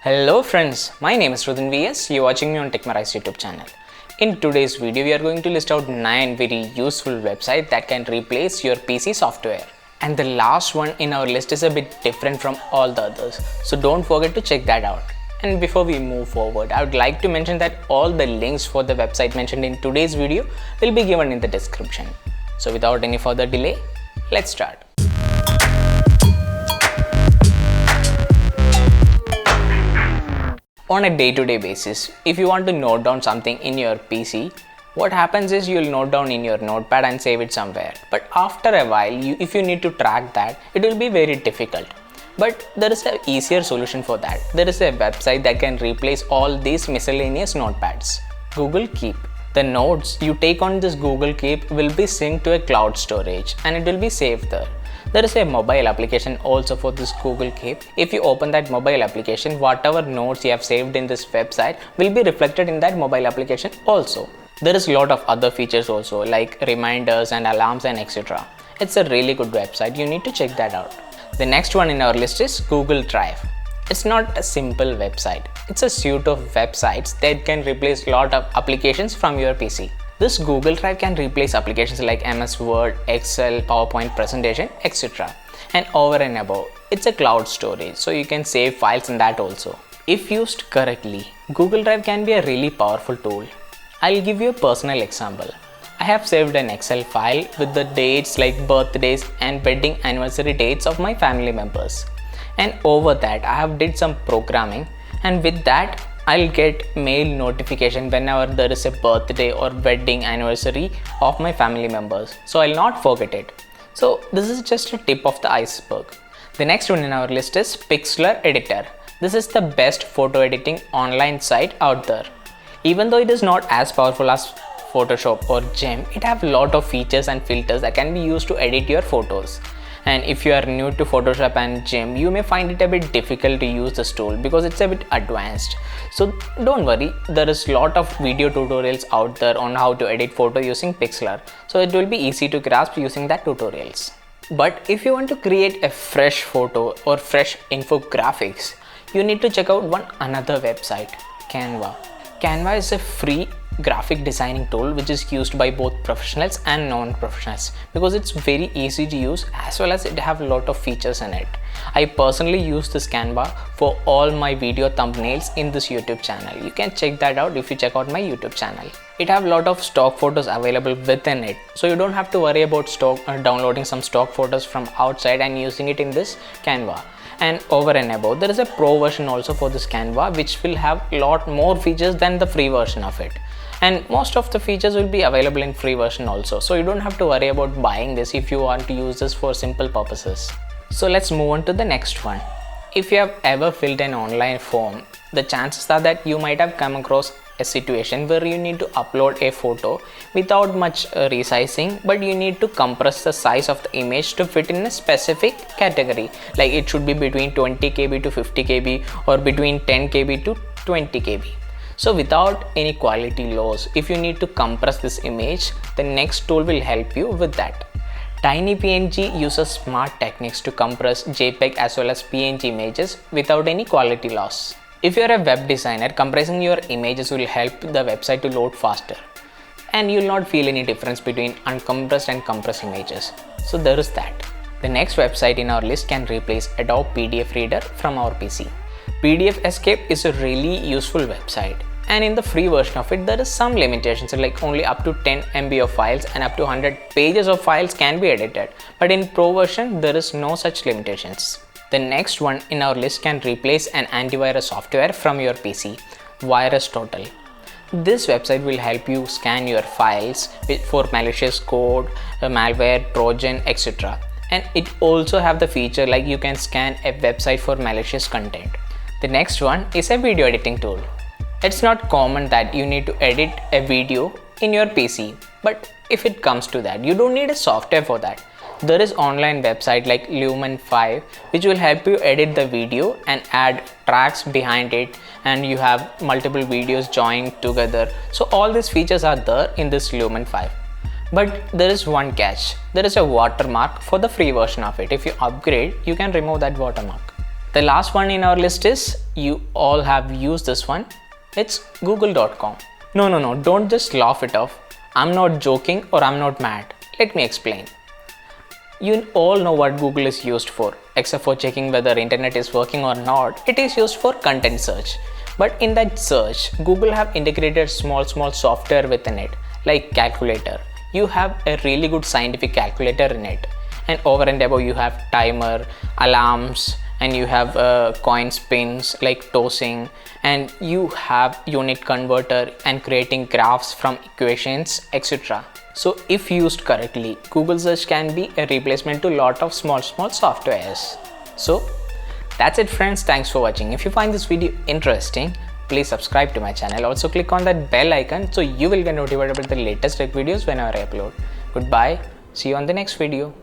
Hello friends, my name is Rudin VS. You're watching me on Techmerize YouTube channel. In today's video, we are going to list out 9 very useful websites that can replace your PC software. And the last one in our list is a bit different from all the others, so don't forget to check that out. And before we move forward, I would like to mention that all the links for the website mentioned in today's video will be given in the description. So without any further delay, let's start. On a day-to-day basis, if you want to note down something in your PC, what happens is you'll note down in your notepad and save it somewhere. But after a while, if you need to track that, it will be very difficult. But there is an easier solution for that. There is a website that can replace all these miscellaneous notepads. Google Keep. The notes you take on this Google Keep will be synced to a cloud storage and it will be saved there. There is a mobile application also for this Google Keep. If you open that mobile application, whatever notes you have saved in this website will be reflected in that mobile application also. There is a lot of other features also like reminders and alarms and etc. It's a really good website. You need to check that out. The next one in our list is Google Drive. It's not a simple website. It's a suite of websites that can replace a lot of applications from your PC. This Google Drive can replace applications like MS Word, Excel, PowerPoint presentation, etc. And over and above, it's a cloud storage, so you can save files in that also. If used correctly, Google Drive can be a really powerful tool. I'll give you a personal example. I have saved an Excel file with the dates like birthdays and wedding anniversary dates of my family members. And over that, I have did some programming, and with that, I'll get mail notification whenever there is a birthday or wedding anniversary of my family members. So I'll not forget it. So this is just a tip of the iceberg. The next one in our list is Pixlr Editor. This is the best photo editing online site out there. Even though it is not as powerful as Photoshop or GIMP, it has a lot of features and filters that can be used to edit your photos. And if you are new to Photoshop and GIMP, you may find it a bit difficult to use this tool because it's a bit advanced. So don't worry, there is a lot of video tutorials out there on how to edit photo using Pixlr. So it will be easy to grasp using that tutorials. But if you want to create a fresh photo or fresh infographics, you need to check out another website, Canva. Canva is a free graphic designing tool which is used by both professionals and non-professionals because it's very easy to use as well as it have a lot of features in it. I personally use this Canva for all my video thumbnails in this YouTube channel. You can check that out if you check out my YouTube channel. It have a lot of stock photos available within it, so you don't have to worry about downloading some stock photos from outside and using it in this Canva. And over and above, there is a pro version also for this Canva which will have a lot more features than the free version of it. And most of the features will be available in free version also, so you don't have to worry about buying this if you want to use this for simple purposes. So let's move on to the next one. If you have ever filled an online form, the chances are that you might have come across a situation where you need to upload a photo without much resizing, but you need to compress the size of the image to fit in a specific category, like it should be between 20 KB to 50 KB or between 10 KB to 20 KB. So without any quality loss, if you need to compress this image, the next tool will help you with that. TinyPng uses smart techniques to compress JPEG as well as PNG images without any quality loss. If you are a web designer, compressing your images will help the website to load faster. And you will not feel any difference between uncompressed and compressed images. So there is that. The next website in our list can replace Adobe PDF Reader from our PC. PDF Escape is a really useful website. And in the free version of it, there is some limitations like only up to 10 MB of files and up to 100 pages of files can be edited. But in pro version, there is no such limitations. The next one in our list can replace an antivirus software from your PC, VirusTotal. This website will help you scan your files for malicious code, malware, trojan, etc. And it also have the feature like you can scan a website for malicious content. The next one is a video editing tool. It's not common that you need to edit a video in your PC, but if it comes to that, you don't need a software for that. There is online website like Lumen 5 which will help you edit the video and add tracks behind it, and you have multiple videos joined together. So all these features are there in this Lumen 5. But there is one catch. There is a watermark for the free version of it. If you upgrade, you can remove that watermark. The last one in our list is, you all have used this one. It's google.com. No, don't just laugh it off. I'm not joking or I'm not mad. Let me explain. You all know what Google is used for, except for checking whether internet is working or not. It is used for content search. But in that search, Google have integrated small software within it, like calculator. You have a really good scientific calculator in it. And over and above you have timer, alarms, and you have coin spins like tossing, and you have unit converter and creating graphs from equations, etc. So if used correctly, Google search can be a replacement to lot of small softwares. So that's it friends, thanks for watching. If you find this video interesting, please subscribe to my channel. Also click on that bell icon so you will get notified about the latest tech videos whenever I upload. Goodbye, see you on the next video.